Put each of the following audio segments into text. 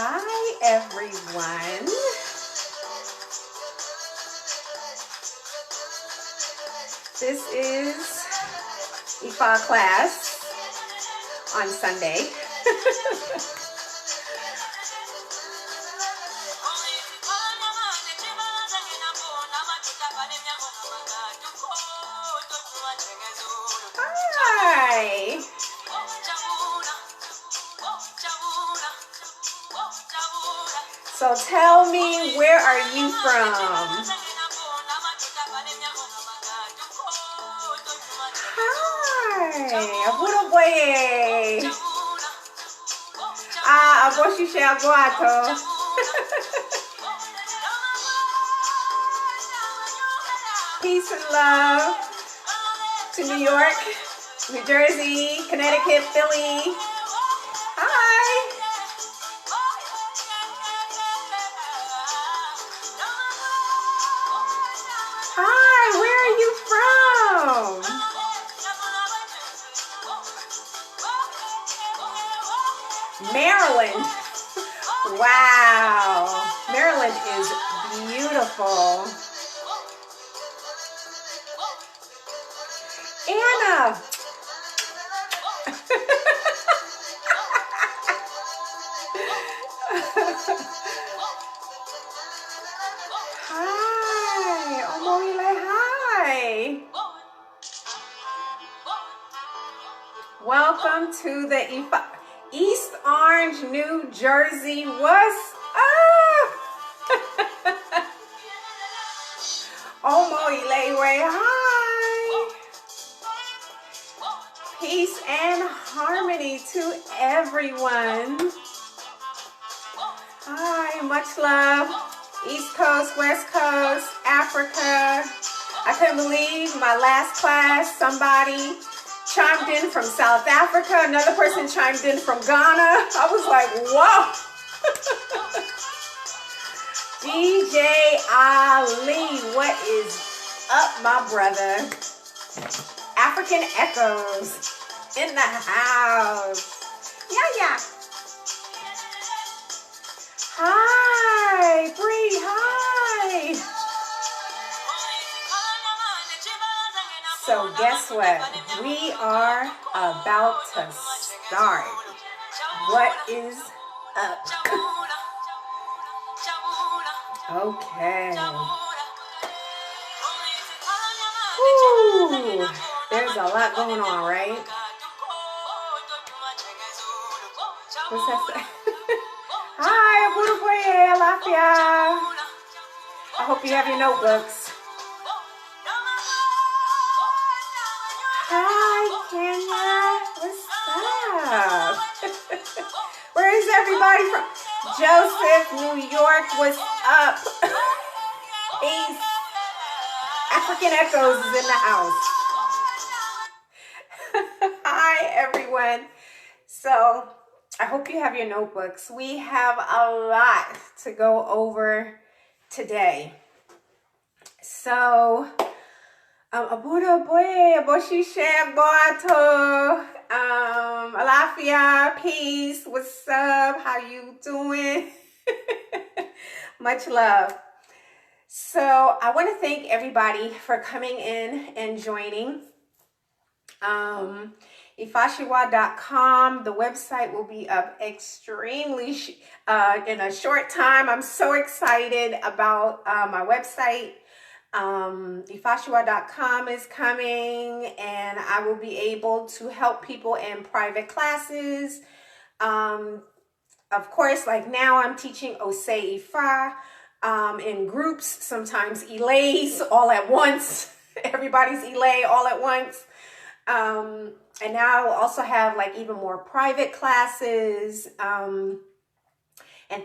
Hi, everyone. This is Ifa class on Sunday. Hi. So tell me, where are you from? Hi, Abudaboye. Aboshishe Aguato. Peace and love to New York, New Jersey, Connecticut, Philly. Hi. Hi, where are you from? Maryland. Wow. Maryland is beautiful. Anna. Hi. Omoile, hi. Welcome to the East Orange, New Jersey. What's up? Omoile, hi. Peace and harmony to everyone. Hi, much love. East Coast, West Coast, Africa. I couldn't believe my last class, somebody chimed in from South Africa. Another person chimed in from Ghana. I was like, whoa. DJ Ali, what is up, my brother? African Echoes in the house. Yeah. Hi, Bree, hi. So guess what? We are about to start. What is up? Okay. Woo. There's a lot going on, right? What's that say? Hi, Abudaboye, Alafia. I hope you have your notebooks. Hi, Kenya. What's up? Where is everybody from? Joseph, New York. What's up? Peace. African Echoes is in the house. Hi, everyone. So, I hope you have your notebooks. We have a lot to go over today. So, Abudaboye, Aboshishe, Boato, Alafia, peace, what's up, how you doing? Much love. So I want to thank everybody for coming in and joining. Ifashiwa.com, the website will be up extremely in a short time. I'm so excited about my website. Ifashiwa.com is coming, and I will be able to help people in private classes. Of course, like now I'm teaching Ose Ifa in groups, sometimes elays all at once. Everybody's elay all at once. And now I'll also have like even more private classes and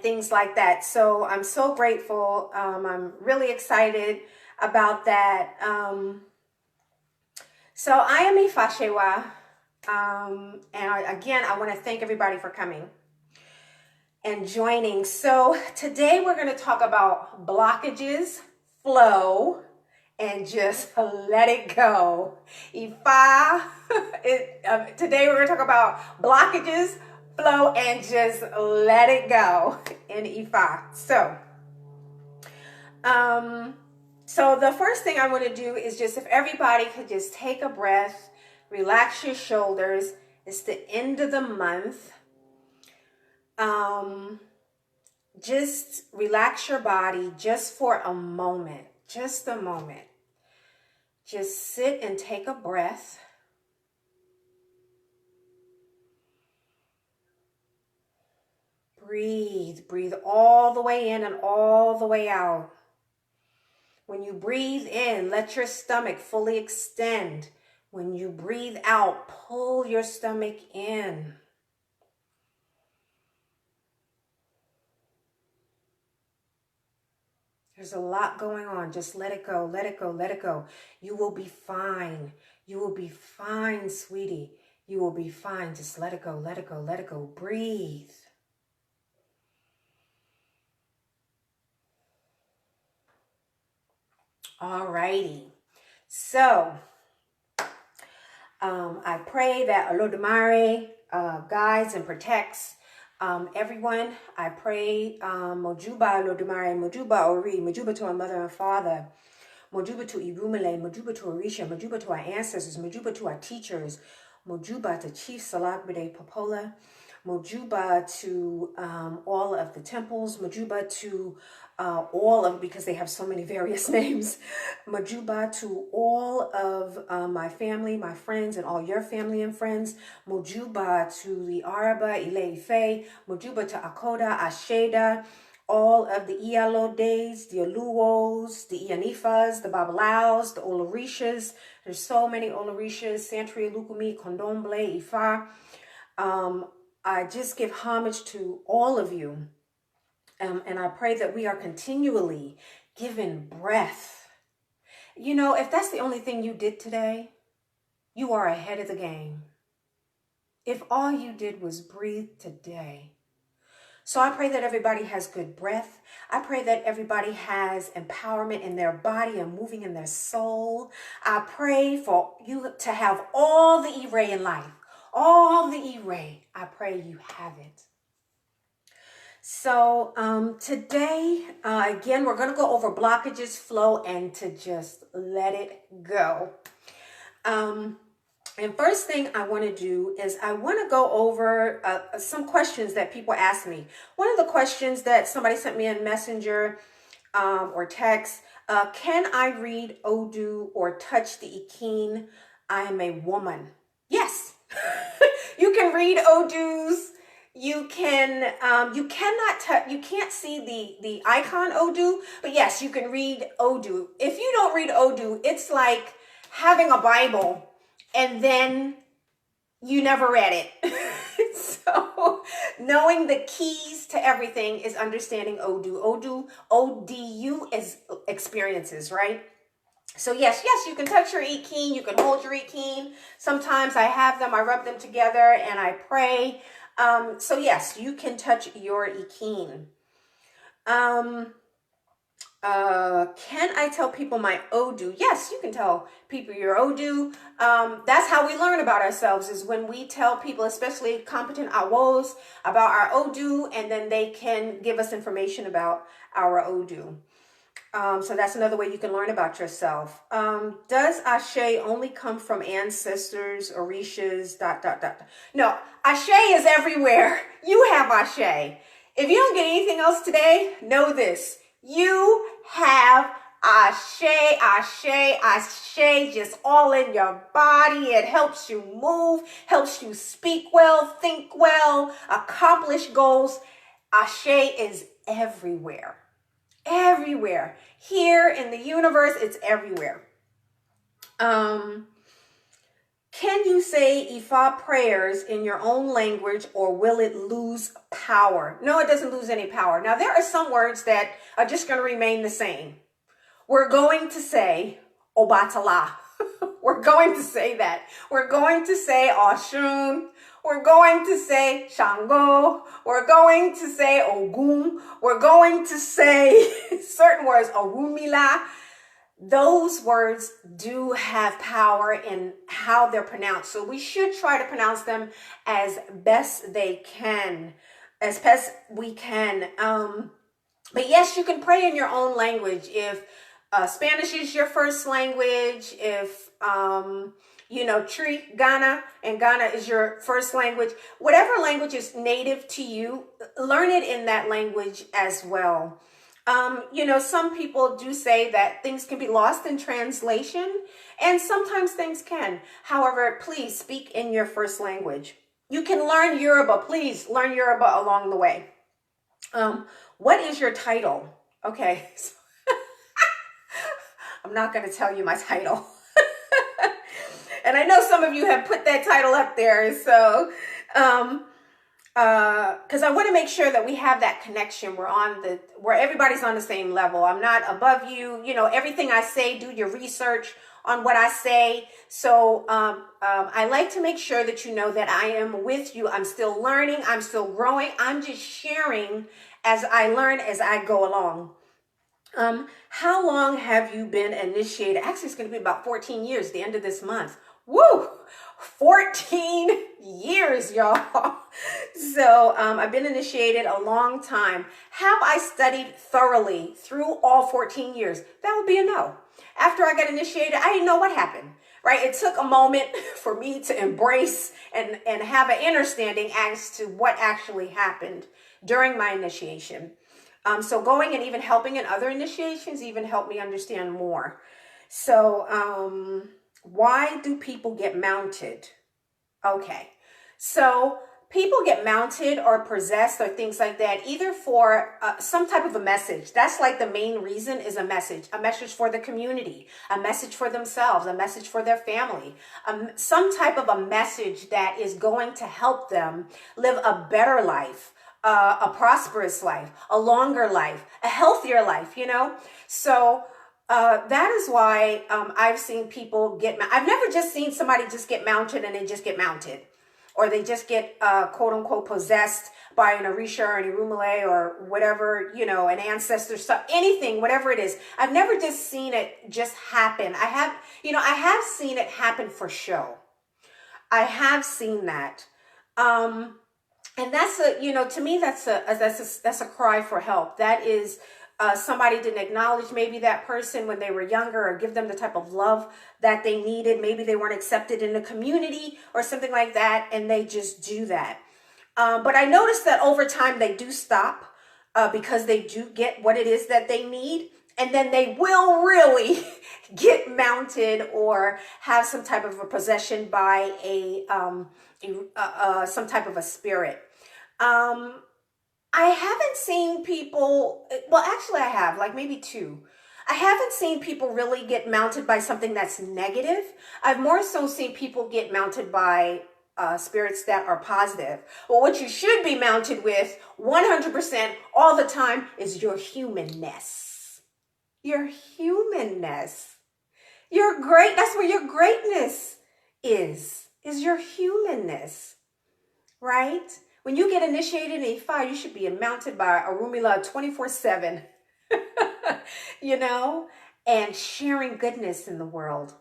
things like that. So I'm so grateful. I'm really excited about that. So I am Ifashiwa. And again, I want to thank everybody for coming and joining. So today we're going to talk about blockages, flow, and just let it go. Today we're going to talk about blockages, flow and just let it go in Ifa. So the first thing I want to do is just if everybody could just take a breath, relax your shoulders. It's the end of the month. Just relax your body just for a moment, just a moment. Just sit and take a breath. Breathe all the way in and all the way out. When you breathe in, let your stomach fully extend. When you breathe out, pull your stomach in. There's a lot going on. Just let it go, let it go, let it go. You will be fine. You will be fine, sweetie. You will be fine. Just let it go, let it go, let it go. Breathe. Alrighty. So, I pray that Olodumare guides and protects everyone. I pray Mojuba Olodumare, Mojuba Ori, Mojuba to our mother and father, Mojuba to Irumale, Mojuba to Orisha, Mojuba to our ancestors, Mojuba to our teachers, Mojuba to Chief Salagbide Popola, Mojuba to all of the temples, Mojuba to all of, because they have so many various names, Mojuba to all of my family, my friends, and all your family and friends, Mojuba to the Araba, Ile-Ife, Mojuba to Akoda, Asheda, all of the Ialodes, the Aluos, the Ianifas, the Babalaos, the Olorishas. There's so many Olorishas, Santri, Lukumi, Condomble, Ifa. I just give homage to all of you. And I pray that we are continually given breath. You know, if that's the only thing you did today, you are ahead of the game. If all you did was breathe today. So I pray that everybody has good breath. I pray that everybody has empowerment in their body and moving in their soul. I pray for you to have all the E-ray in life. All the E-ray. I pray you have it. So today, again, we're going to go over blockages, flow, and to just let it go. And first thing I want to do is I want to go over some questions that people ask me. One of the questions that somebody sent me in Messenger or text, can I read Odu or touch the Ikeen? I am a woman. Yes, you can read Odus. You can, you can't see the icon Odu, but yes, you can read Odu. If you don't read Odu, it's like having a Bible and then you never read it. So knowing the keys to everything is understanding Odu. O-D-U is experiences, right? So yes, you can touch your Ikeen, you can hold your Ikeen. Sometimes I have them, I rub them together and I pray. So yes, you can touch your Ikeen. Can I tell people my Odu? Yes, you can tell people your Odu. That's how we learn about ourselves, is when we tell people, especially competent Awos, about our Odu, and then they can give us information about our Odu. So that's another way you can learn about yourself. Does Ashe only come from ancestors, Orishas, ... No, Ashe is everywhere. You have Ashe. If you don't get anything else today, know this. You have Ashe, Ashe, Ashe, just all in your body. It helps you move, helps you speak well, think well, accomplish goals. Ashe is everywhere. Everywhere. Here in the universe, it's everywhere. Can you say Ifa prayers in your own language, or will it lose power? No, it doesn't lose any power. Now, there are some words that are just going to remain the same. We're going to say Obatala. We're going to say that. We're going to say Oshun. We're going to say Shango. We're going to say Ogun. We're going to say certain words, Orumila. those words do have power in how they're pronounced. So we should try to pronounce them as best they can, as best we can. But yes, you can pray in your own language. If Spanish is your first language, if Ghana, and Ghana is your first language, whatever language is native to you, learn it in that language as well. Some people do say that things can be lost in translation, and sometimes things can. However, please speak in your first language. You can learn Yoruba. Please learn Yoruba along the way. What is your title? Okay. I'm not going to tell you my title. And I know some of you have put that title up there. So, because I want to make sure that we have that connection. Where everybody's on the same level. I'm not above you. Everything I say, do your research on what I say. So I like to make sure that you know that I am with you. I'm still learning. I'm still growing. I'm just sharing as I learn, as I go along. How long have you been initiated? Actually, it's going to be about 14 years, the end of this month. Woo! 14 years, y'all. So I've been initiated a long time. Have I studied thoroughly through all 14 years? That would be a no. After I got initiated, I didn't know what happened, right? It took a moment for me to embrace and have an understanding as to what actually happened during my initiation. So going and even helping in other initiations even helped me understand more. So why do people get mounted? Okay, so people get mounted or possessed or things like that, either for some type of a message. That's like the main reason is a message for the community, a message for themselves, a message for their family, some type of a message that is going to help them live a better life, a prosperous life, a longer life, a healthier life, So that is why I've seen people I've never just seen somebody just get mounted and they just get mounted. Or they just get quote unquote possessed by an Orisha or an Irumale or whatever, an ancestor, stuff, anything, whatever it is. I've never just seen it just happen. I have seen it happen for show. I have seen that. And that's to me, that's a cry for help. That is, somebody didn't acknowledge maybe that person when they were younger or give them the type of love that they needed. Maybe they weren't accepted in the community or something like that, and they just do that. But I noticed that over time they do stop because they do get what it is that they need. And then they will really get mounted or have some type of a possession by some type of a spirit. I haven't seen people, well, actually I have, like maybe two. I haven't seen people really get mounted by something that's negative. I've more so seen people get mounted by spirits that are positive. Well, what you should be mounted with 100% all the time is your humanness. Your humanness. You're great. That's where your greatness is your humanness, right? When you get initiated in A5, you should be mounted by Orumila 24/7, and sharing goodness in the world.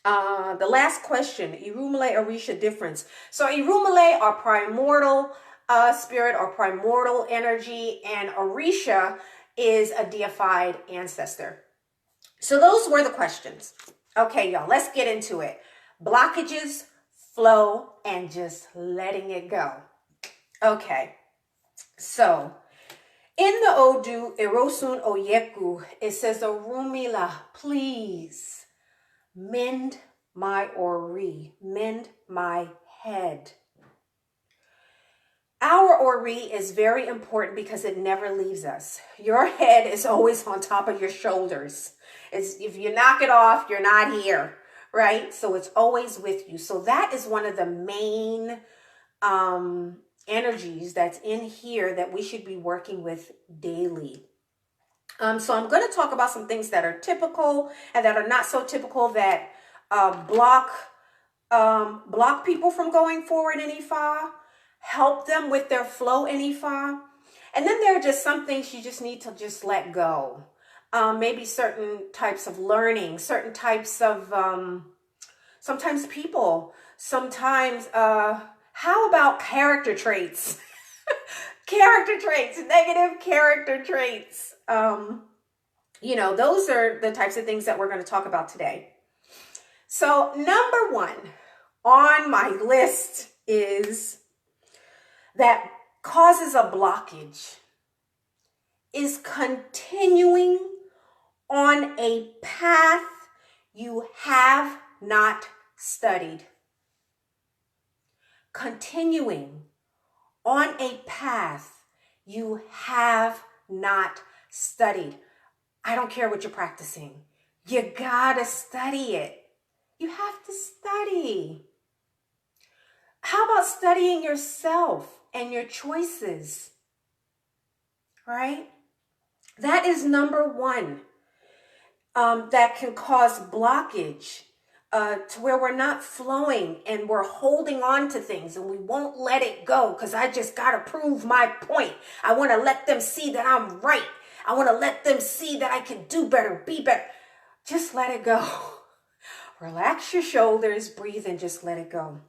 The last question, Irumale Orisha difference. So Irumale are primordial spirit or primordial energy, and Orisha is a deified ancestor. So those were the questions. Okay, y'all, let's get into it. Blockages, flow, and just letting it go. Okay, so in the Odu, Erosun Oyeku, it says, Orumila, please mend my Ori, mend my head. Our Ori is very important because it never leaves us. Your head is always on top of your shoulders. If you knock it off, you're not here, right? So it's always with you. So that is one of the main energies that's in here that we should be working with daily. So I'm going to talk about some things that are typical and that are not so typical that block people from going forward in Ifa, help them with their flow in Ifa. And then there are just some things you just need to just let go. maybe certain types of learning, certain types of, sometimes people, sometimes, how about character traits? Character traits, negative character traits. Those are the types of things that we're going to talk about today. So number one on my list is that causes a blockage is continuing on a path you have not studied. Continuing on a path you have not studied. I don't care what you're practicing. You gotta study it. You have to study. How about studying yourself and your choices? Right? That is number one. That can cause blockage to where we're not flowing and we're holding on to things and we won't let it go because I just got to prove my point. I want to let them see that I'm right. I want to let them see that I can do better, be better. Just let it go. Relax your shoulders, breathe, and just let it go.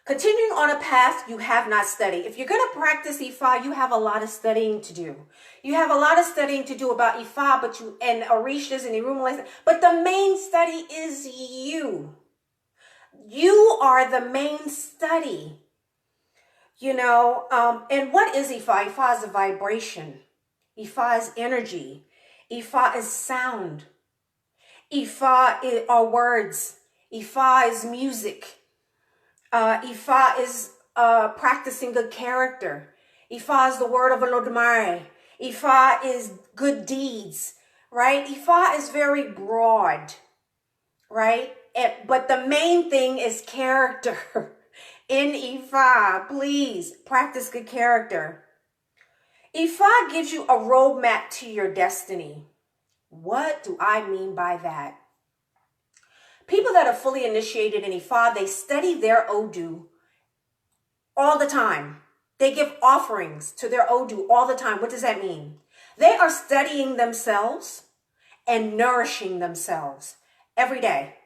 Continuing on a path you have not studied. If you're going to practice Ifa, you have a lot of studying to do. You have a lot of studying to do about Ifa, and Orishas and Irumalas, but the main study is you. You are the main study. And what is Ifa? Ifa is a vibration. Ifa is energy. Ifa is sound. Ifa are words. Ifa is music. Ifa is practicing good character. Ifa is the word of Olodumare. Ifa is good deeds, right? Ifa is very broad, right? But the main thing is character. In Ifa, please practice good character. Ifa gives you a roadmap to your destiny. What do I mean by that? People that are fully initiated in Ifa, they study their Odu all the time. They give offerings to their Odu all the time. What does that mean? They are studying themselves and nourishing themselves every day.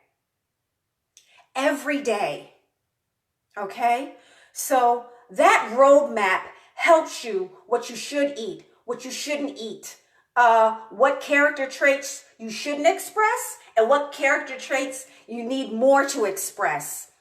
Every day. Okay? So that roadmap helps you what you should eat, what you shouldn't eat, what character traits you shouldn't express, and what character traits you need more to express.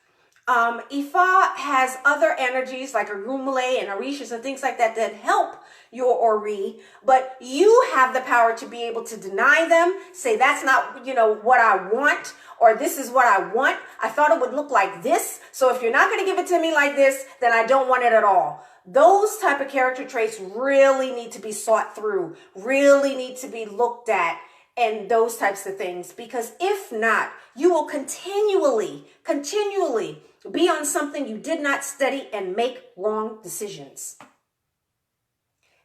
Ifa has other energies like Orumale and Orishas and things like that that help your Ori, but you have the power to be able to deny them, say that's not, what I want, or this is what I want. I thought it would look like this, so if you're not going to give it to me like this, then I don't want it at all. Those type of character traits really need to be sought through, really need to be looked at, and those types of things, because if not, you will continually be on something you did not study and make wrong decisions.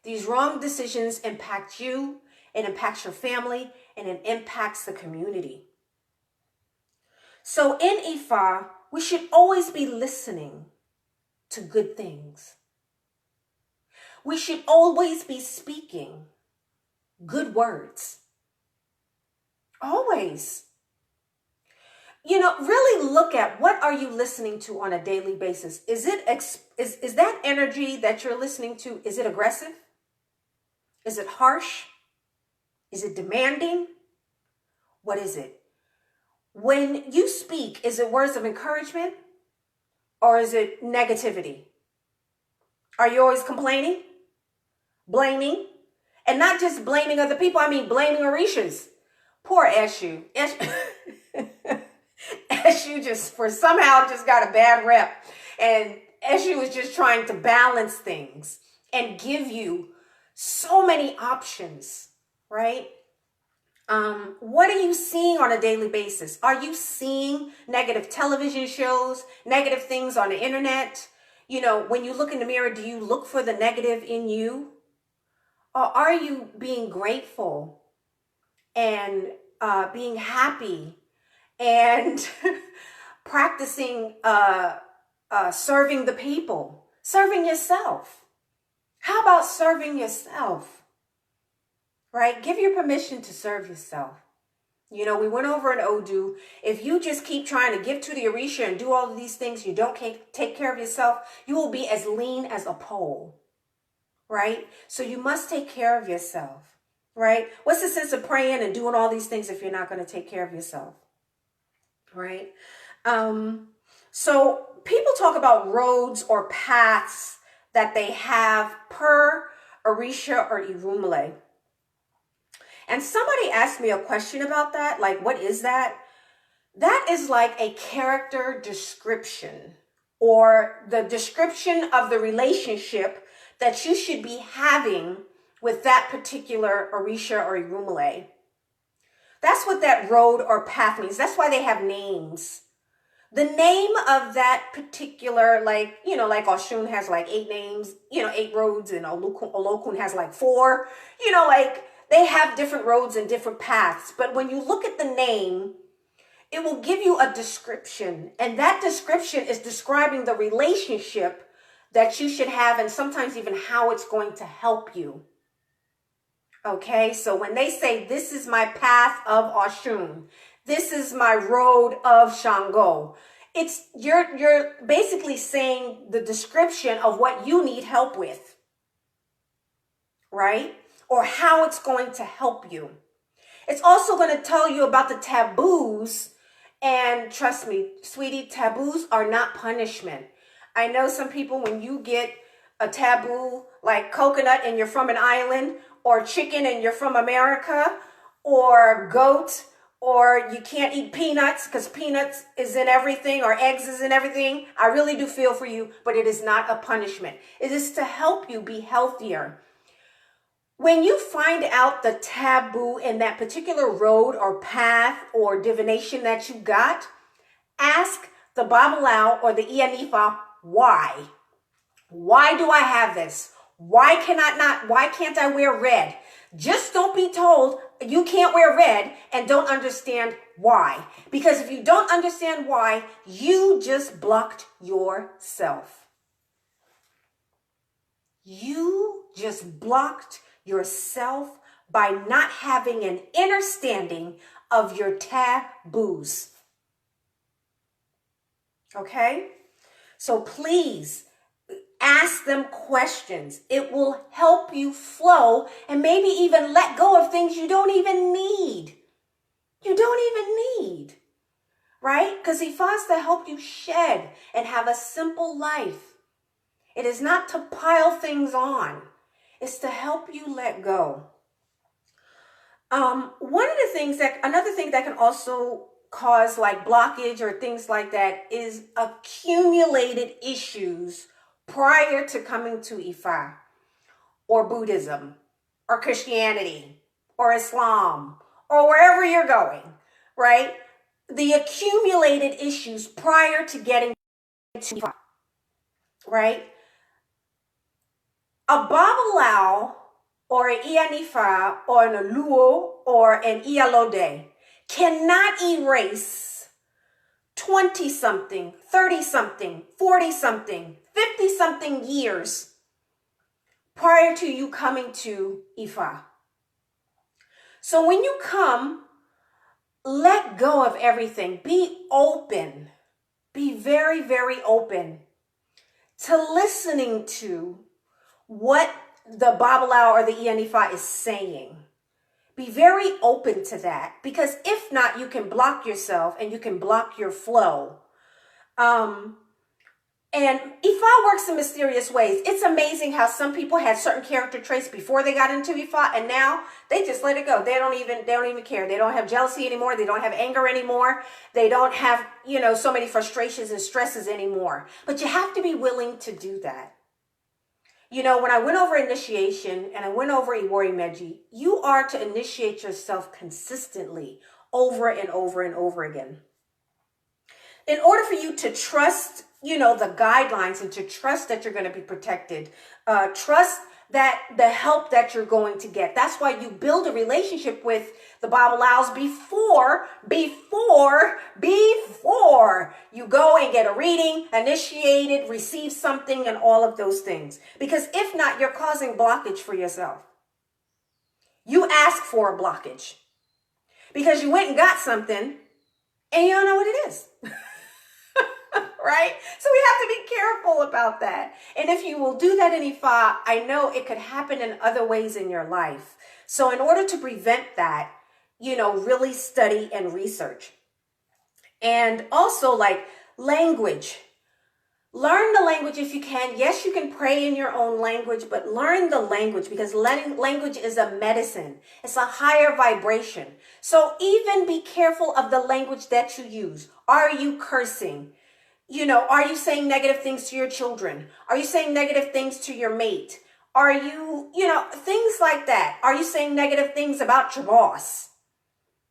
These wrong decisions impact you, it impacts your family, and it impacts the community. So in Ifa, we should always be listening to good things. We should always be speaking good words. Always. Really look at what are you listening to on a daily basis. Is that energy that you're listening to, is it aggressive? Is it harsh? Is it demanding? What is it? When you speak, is it words of encouragement or is it negativity? Are you always complaining? Blaming? And not just blaming other people, I mean blaming Orishas. Poor Eshu. Eshu just got a bad rep. And Eshu is just trying to balance things and give you so many options, right? What are you seeing on a daily basis? Are you seeing negative television shows, negative things on the internet? When you look in the mirror, do you look for the negative in you? Or are you being grateful and being happy and practicing serving the people, serving yourself? How about serving yourself? right? Give your permission to serve yourself. You know, we went over in Odu. If you just keep trying to give to the Orisha and do all of these things, you don't take care of yourself, you will be as lean as a pole, right? So you must take care of yourself, right? What's the sense of praying and doing all these things if you're not going to take care of yourself, right? So people talk about roads or paths that they have per Orisha or Irumale. And somebody asked me a question about that. Like, what is that? That is like a character description or the description of the relationship that you should be having with that particular Orisha or Irumale. That's what that road or path means. That's why they have names. The name of that particular, like Oshun has like 8 names, 8 roads, and Olokun has like 4, like they have different roads and different paths. But when you look at the name, it will give you a description. And that description is describing the relationship that you should have and sometimes even how it's going to help you. Okay, so when they say, this is my path of Oshun, this is my road of Shango, you're basically saying the description of what you need help with, right? Or how it's going to help you. It's also going to tell you about the taboos. And trust me, sweetie, taboos are not punishment. I know some people, when you get a taboo like coconut and you're from an island, or chicken and you're from America, or goat, or you can't eat peanuts because peanuts is in everything, or eggs is in everything. I really do feel for you, but it is not a punishment. It is to help you be healthier. When you find out the taboo in that particular road or path or divination that you got, ask the Babalao or the Ianifa, why? Why do I have this? Why can't I wear red? Just don't be told you can't wear red and don't understand why. Because if you don't understand why, you just blocked yourself. You just blocked yourself by not having an understanding of your taboos. Okay? So please ask them questions. It will help you flow and maybe even let go of things you don't even need. You don't even need, right? Because Ifa is to help you shed and have a simple life. It is not to pile things on. It's to help you let go. Another thing that can also cause like blockage or things like that is accumulated issues prior to coming to Ifa or Buddhism or Christianity or Islam or wherever you're going, right? The accumulated issues prior to getting to Ifa, right? A Babalao or an Ianifa or an Aluo or an Ialode cannot erase 20-something, 30-something, 40-something, 50-something years prior to you coming to Ifa. So when you come, let go of everything. Be open. Be very, very open to listening to what the Babalao or the Ianifa is saying. Be very open to that, because if not, you can block yourself and you can block your flow. And Ifa works in mysterious ways. It's amazing how some people had certain character traits before they got into Ifa, and now they just let it go. They don't even care. They don't have jealousy anymore. They don't have anger anymore. They don't have, so many frustrations and stresses anymore. But you have to be willing to do that. When I went over initiation and I went over Iwori Meji, you are to initiate yourself consistently over and over and over again. In order for you to trust, the guidelines and to trust that you're going to be protected, trust that the help that you're going to get. That's why you build a relationship with the Babalaos before you go and get a reading, initiated, receive something, and all of those things. Because if not, you're causing blockage for yourself. You ask for a blockage because you went and got something and you don't know what it is. Right? So we have to be careful about that. And if you will do that in Ifa, I know it could happen in other ways in your life. So in order to prevent that, really study and research. And also like language. Learn the language if you can. Yes, you can pray in your own language, but learn the language because language is a medicine. It's a higher vibration. So even be careful of the language that you use. Are you cursing? Are you saying negative things to your children? Are you saying negative things to your mate? Are you, things like that? Are you saying negative things about your boss?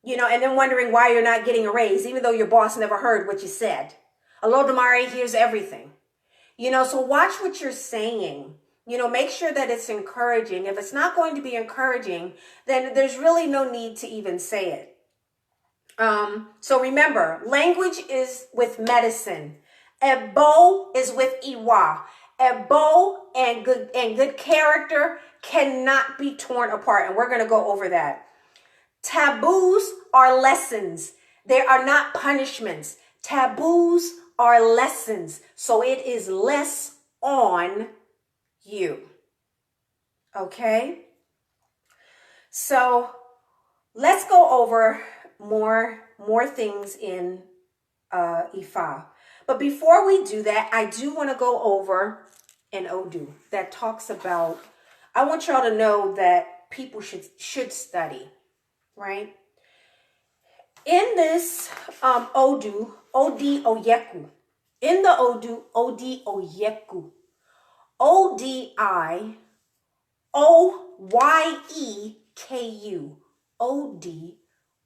And then wondering why you're not getting a raise, even though your boss never heard what you said. Olodumare hears everything. So watch what you're saying. Make sure that it's encouraging. If it's not going to be encouraging, then there's really no need to even say it. So remember, language is with medicine. Ebo is with Iwa. Ebo and good character cannot be torn apart. And we're going to go over that. Taboos are lessons. They are not punishments. Taboos are lessons. So it is less on you. Okay? So let's go over more things in Ifa. But before we do that, I do want to go over an Odu that talks about, I want y'all to know that people should study, right? In this Odu, Odi Oyeku, in the Odu, Odi Oyeku, Odioyeku, Odi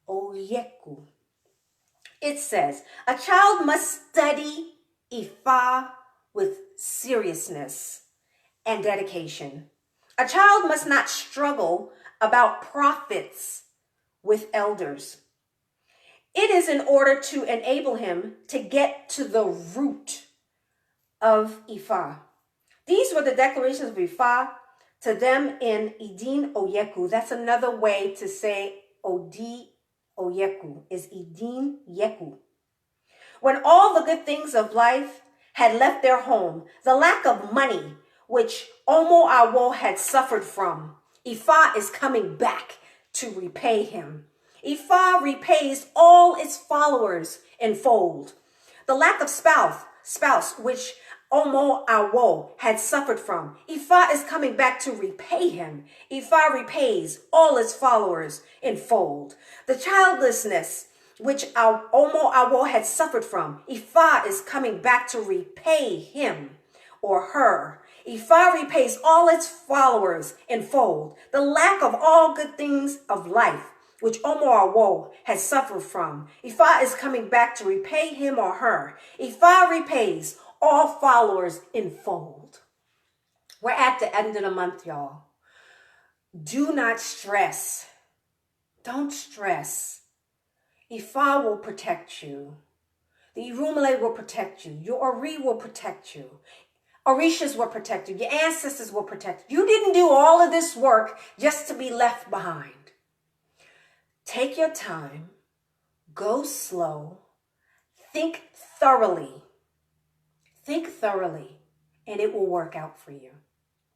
Oyeku. It says, a child must study Ifa with seriousness and dedication. A child must not struggle about profits with elders. It is in order to enable him to get to the root of Ifa. These were the declarations of Ifa to them in Idin Oyeku. That's another way to say Odi Oyeku is Idin Yeku. When all the good things of life had left their home, the lack of money, which Omo Awo had suffered from, Ifa is coming back to repay him. Ifa repays all its followers in fold. The lack of spouse, which Omo Awo had suffered from, Ifa is coming back to repay him. Ifa repays all its followers in fold. The childlessness, which Omo Awo had suffered from, Ifa is coming back to repay him or her. Ifa repays all its followers in fold. The lack of all good things of life, which Omo Awo has suffered from, Ifa is coming back to repay him or her. Ifa repays all followers in fold. We're at the end of the month, y'all. Do not stress. Don't stress. Ifa will protect you. The Irumale will protect you. Your Ori will protect you. Orishas will protect you. Your ancestors will protect you. You didn't do all of this work just to be left behind. Take your time. Go slow. Think thoroughly. Think thoroughly, and it will work out for you.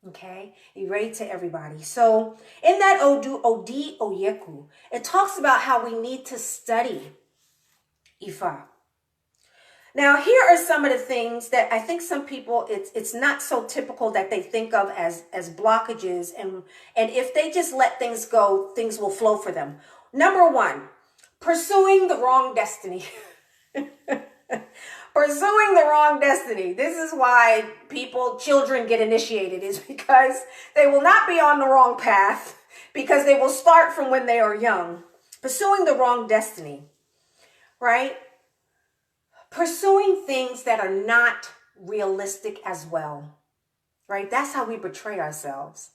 Okay? You ready to everybody. So in that Odi Oyeku, it talks about how we need to study Ifa. Now, here are some of the things that I think some people, it's not so typical that they think of as blockages. And if they just let things go, things will flow for them. Number one, pursuing the wrong destiny. Pursuing the wrong destiny. This is why children get initiated, is because they will not be on the wrong path, because they will start from when they are young. Pursuing the wrong destiny, right? Pursuing things that are not realistic as well, right? That's how we betray ourselves.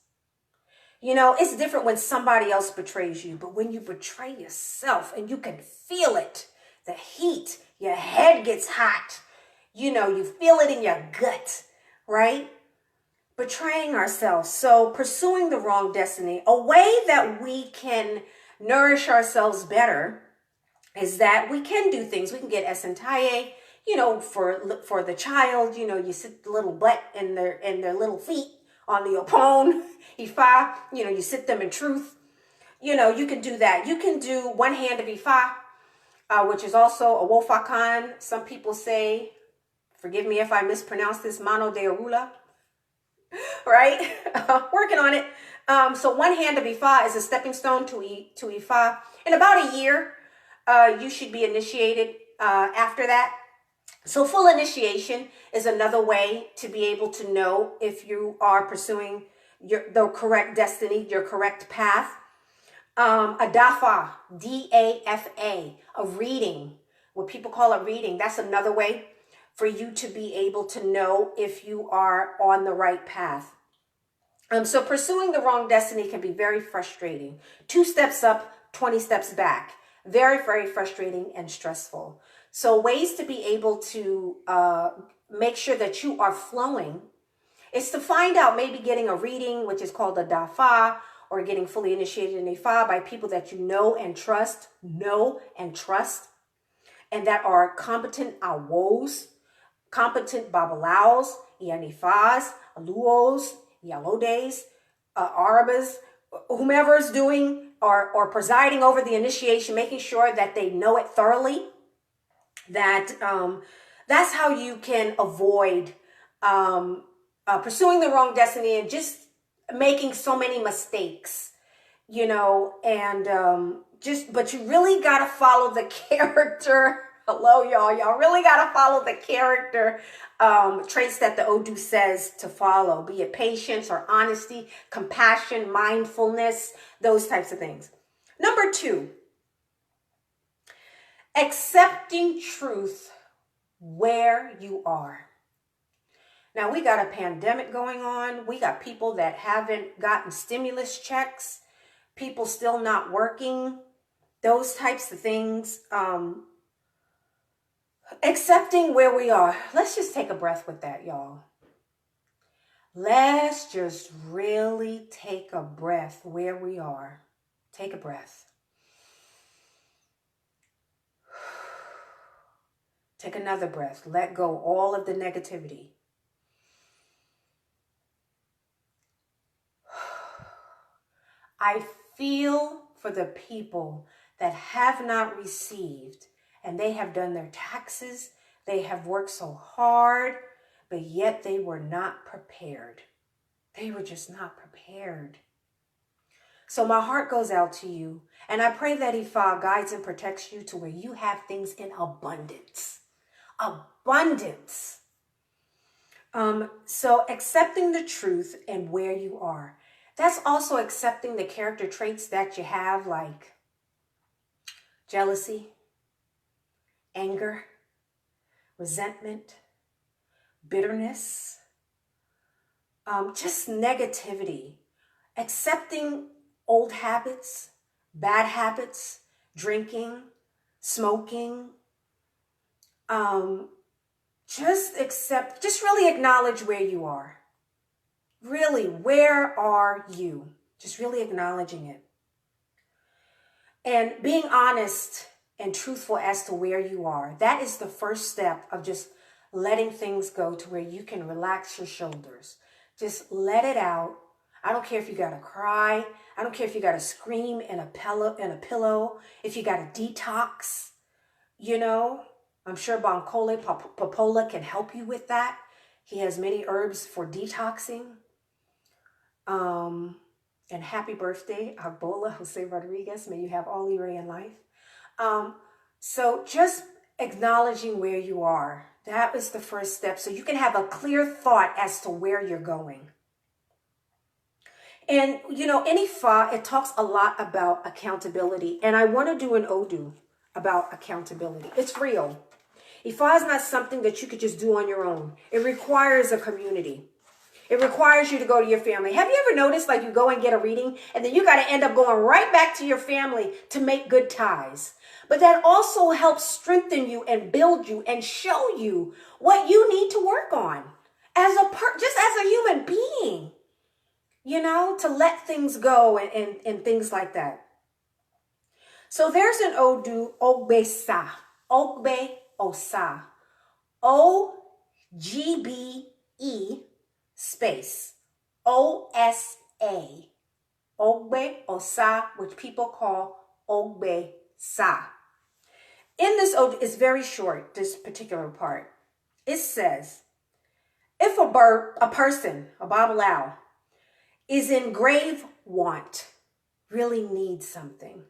It's different when somebody else betrays you, but when you betray yourself and you can feel it, the heat, your head gets hot, you feel it in your gut, right? betraying ourselves. So pursuing the wrong destiny, a way that we can nourish ourselves better is that we can do things. We can get esentaye, for the child, you sit the little butt and their little feet on the opon, ifa, you sit them in truth. You can do that. You can do one hand of ifa, which is also a wofakan. Some people say, forgive me if I mispronounce this, mano de arula, right? Working on it. So one hand of ifa is a stepping stone to ifa. In about a year, you should be initiated after that. So full initiation is another way to be able to know if you are pursuing the correct destiny, your correct path. A dafa, D-A-F-A, a reading, what people call a reading. That's another way for you to be able to know if you are on the right path. So pursuing the wrong destiny can be very frustrating. 2 steps up, 20 steps back. Very, very frustrating and stressful. So ways to be able to make sure that you are flowing is to find out, maybe getting a reading, which is called a dafa, or getting fully initiated in ifa by people that you know and trust, and that are competent awos, competent babalaos, yanifas, aluos, yalodes, arabas, whomever's doing or presiding over the initiation, making sure that they know it thoroughly. That's how you can avoid pursuing the wrong destiny and just making so many mistakes, and but you really got to follow the character. Hello, y'all really got to follow the character traits that the Odu says to follow, be it patience or honesty, compassion, mindfulness, those types of things. Number 2, accepting truth where you are. Now, we got a pandemic going on. We got people that haven't gotten stimulus checks, people still not working, those types of things. Accepting where we are. Let's just take a breath with that, y'all. Let's just really take a breath where we are. Take a breath. Take another breath. Let go all of the negativity. I feel for the people that have not received, and they have done their taxes. They have worked so hard, but yet they were not prepared. They were just not prepared. So my heart goes out to you, and I pray that Ifa guides and protects you to where you have things in abundance. Abundance. So accepting the truth and where you are. That's also accepting the character traits that you have, like jealousy, anger, resentment, bitterness, just negativity. Accepting old habits, bad habits, drinking, smoking. Just really acknowledge where you are. Really, where are you? Just really acknowledging it. And being honest and truthful as to where you are. That is the first step of just letting things go to where you can relax your shoulders. Just let it out. I don't care if you got to cry. I don't care if you got to scream in a pillow, if you got to detox, I'm sure Bankole Popola can help you with that. He has many herbs for detoxing. And happy birthday, Agbola Jose Rodriguez. May you have all your in life. So just acknowledging where you are. That is the first step. So you can have a clear thought as to where you're going. And, in Ifa, it talks a lot about accountability. And I want to do an Odu about accountability. It's real. Ifa is not something that you could just do on your own. It requires a community. It requires you to go to your family. Have you ever noticed, like, you go and get a reading and then you got to end up going right back to your family to make good ties? But that also helps strengthen you and build you and show you what you need to work on just as a human being, to let things go and things like that. So there's an Odu, Ogbesa, Ogbe Osa, OGBE space OSA, Ogbe Osa, which people call Ogbe Sa. In this Odu, it's very short, this particular part. It says, if a person, a babalao, is in grave want, really needs something,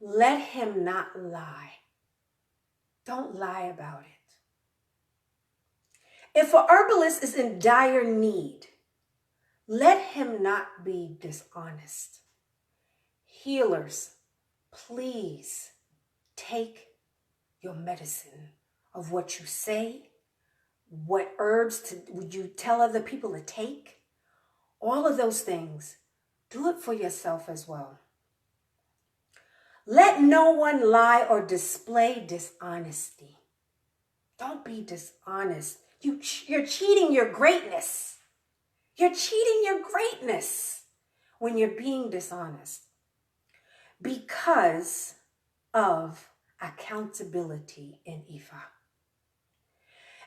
let him not lie. Don't lie about it. If a herbalist is in dire need, let him not be dishonest. Healers, please take your medicine of what you say, what herbs would you tell other people to take. All of those things, do it for yourself as well. Let no one lie or display dishonesty. Don't be dishonest. You're cheating your greatness. You're cheating your greatness when you're being dishonest because of accountability in Ifa.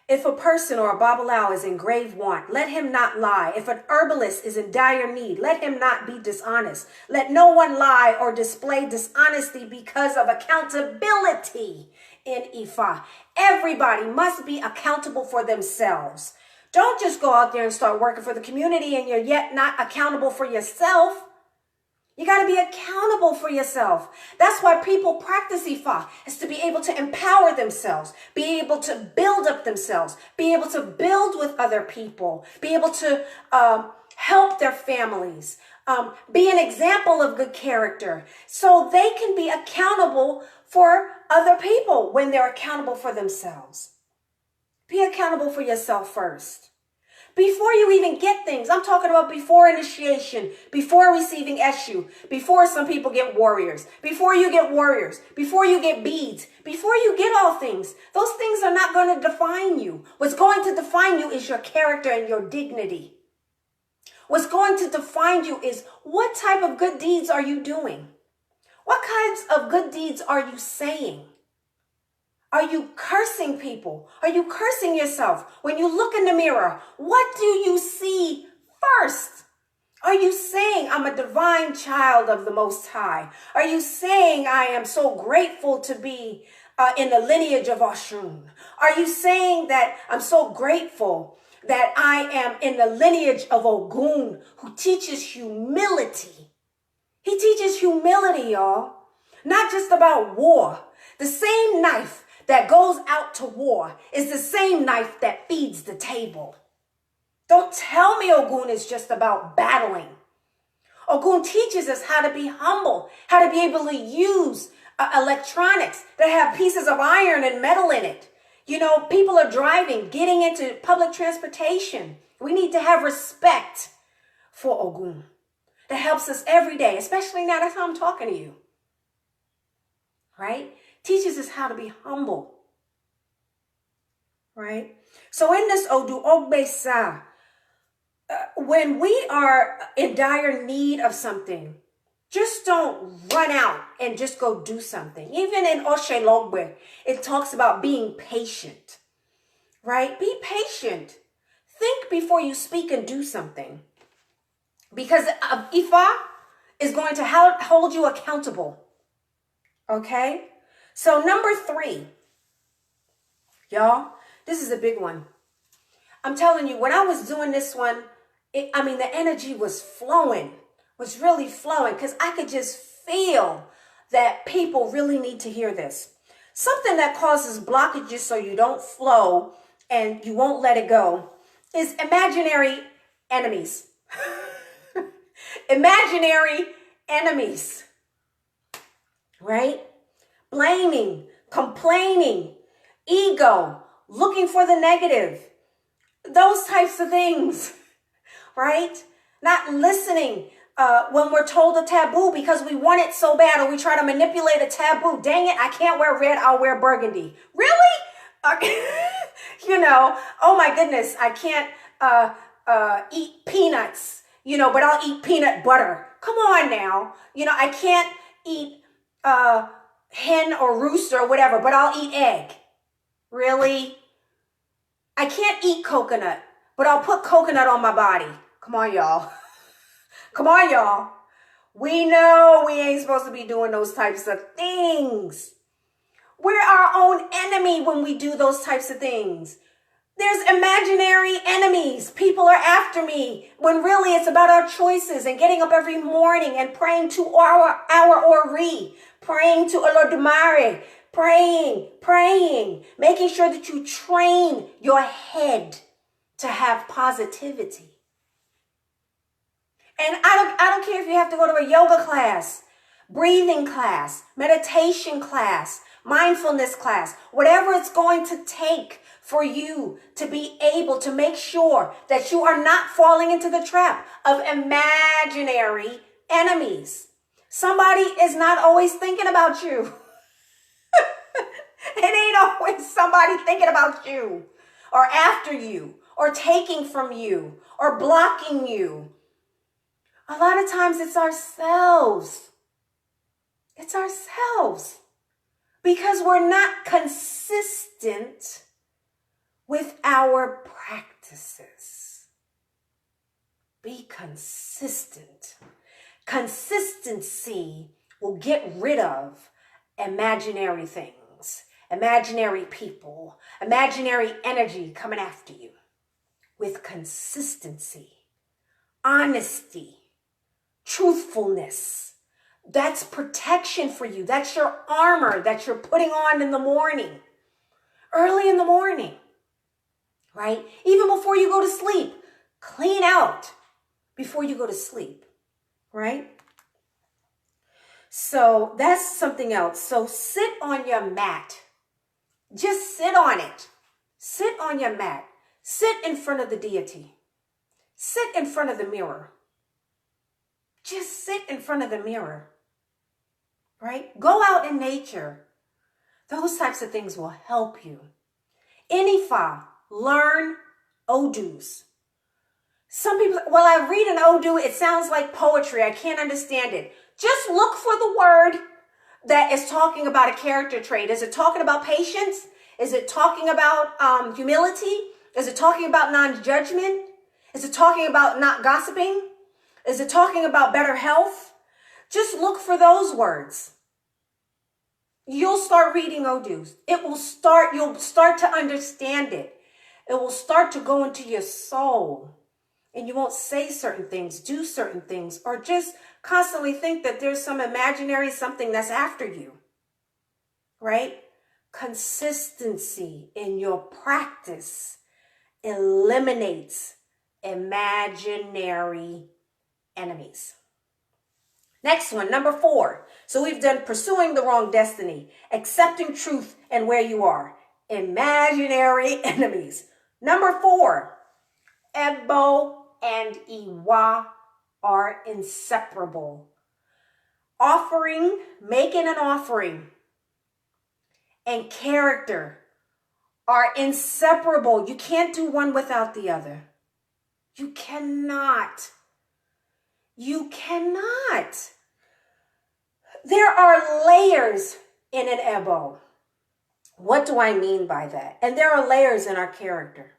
If a person or a babalao is in grave want, let him not lie. If an herbalist is in dire need, let him not be dishonest. Let no one lie or display dishonesty because of accountability in Ifa. Everybody must be accountable for themselves. Don't just go out there and start working for the community and you're yet not accountable for yourself. You got to be accountable for yourself. That's why people practice Ifa, is to be able to empower themselves, be able to build up themselves, be able to build with other people, be able to help their families, be an example of good character so they can be accountable for other people when they're accountable for themselves. Be accountable for yourself first. Before you even get things, I'm talking about before initiation, before receiving Eshu, before some people get warriors, before you get warriors, before you get beads, before you get all things. Those things are not going to define you. What's going to define you is your character and your dignity. What's going to define you is what type of good deeds are you doing? What kinds of good deeds are you saying? Are you cursing people? Are you cursing yourself? When you look in the mirror, what do you see first? Are you saying, I'm a divine child of the Most High? Are you saying, I am so grateful to be in the lineage of Oshun? Are you saying that I'm so grateful that I am in the lineage of Ogun, who teaches humility? He teaches humility, y'all. Not just about war. The same knife that goes out to war is the same knife that feeds the table. Don't tell me Ogun is just about battling. Ogun teaches us how to be humble, how to be able to use electronics that have pieces of iron and metal in it. People are driving, getting into public transportation. We need to have respect for Ogun. That helps us every day, especially now. That's how I'm talking to you. Right? Teaches us how to be humble. Right? So in this Odu Ogbesa, when we are in dire need of something, just don't run out and just go do something. Even in Oshelogbe, it talks about being patient. Right? Be patient. Think before you speak and do something. Because Ifa is going to hold you accountable. Okay? So number 3, y'all, this is a big one. I'm telling you, when I was doing this one, the energy was flowing, was really flowing because I could just feel that people really need to hear this. Something that causes blockages so you don't flow and you won't let it go is imaginary enemies. Imaginary enemies. Right? Blaming, complaining, ego, looking for the negative, those types of things, right? Not listening when we're told a taboo because we want it so bad or we try to manipulate a taboo. Dang it, I can't wear red, I'll wear burgundy. Really? Oh my goodness, I can't eat peanuts, but I'll eat peanut butter. Come on now. I can't eat hen or rooster or whatever, but I'll eat egg. Really? I can't eat coconut, but I'll put coconut on my body. Come on, y'all. Come on, y'all. We know we ain't supposed to be doing those types of things. We're our own enemy when we do those types of things. There's imaginary enemies. People are after me when really it's about our choices and getting up every morning and praying to our Ori, praying to Olodumare, praying, making sure that you train your head to have positivity. And I don't care if you have to go to a yoga class, breathing class, meditation class, mindfulness class, whatever it's going to take for you to be able to make sure that you are not falling into the trap of imaginary enemies. Somebody is not always thinking about you. It ain't always somebody thinking about you or after you or taking from you or blocking you. A lot of times it's ourselves. It's ourselves. Because we're not consistent with our practices. Be consistent. Consistency will get rid of imaginary things, imaginary people, imaginary energy coming after you. With consistency, honesty, truthfulness. That's protection for you. That's your armor that you're putting on in the morning, early in the morning, right? Even before you go to sleep, clean out before you go to sleep, right? So that's something else. So sit on your mat. Just sit on it. Sit on your mat. Sit in front of the deity. Sit in front of the mirror. Just sit in front of the mirror, right? Go out in nature. Those types of things will help you. Inifa, learn Odus. Some people, well, I read an Odu, it sounds like poetry. I can't understand it. Just look for the word that is talking about a character trait. Is it talking about patience? Is it talking about humility? Is it talking about non-judgment? Is it talking about not gossiping? Is it talking about better health? Just look for those words. You'll start reading Odus. You'll start to understand it. It will start to go into your soul. And you won't say certain things, do certain things, or just constantly think that there's some imaginary something that's after you. Right? Consistency in your practice eliminates imaginary enemies. Next one, number 4. So we've done pursuing the wrong destiny, accepting truth and where you are, imaginary enemies. Number 4, Ebo and Iwa are inseparable. Making an offering, and character are inseparable. You can't do one without the other. You cannot. You cannot. There are layers in an Ebo. What do I mean by that? And there are layers in our character.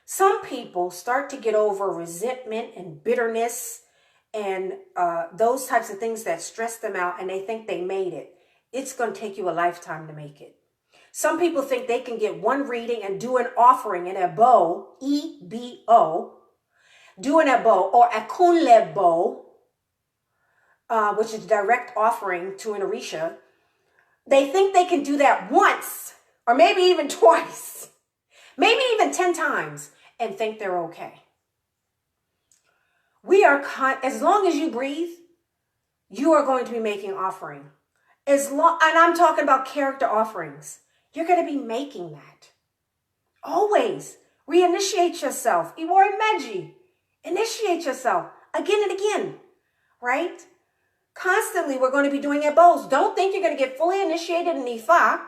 Some people start to get over resentment and bitterness and those types of things that stress them out, and they think they made it. It's going to take you a lifetime to make it. Some people think they can get one reading and do an offering, an Ebo, E-B-O, do an Ebo or Akunlebo, which is direct offering to an Orisha. They think they can do that once or maybe even twice, maybe even 10 times and think they're okay. As long as you breathe, you are going to be making offering. And I'm talking about character offerings. You're going to be making that. Always reinitiate yourself. Iwari Meji. Initiate yourself again and again, right? Constantly, we're going to be doing Ebos. Don't think you're going to get fully initiated in Ifa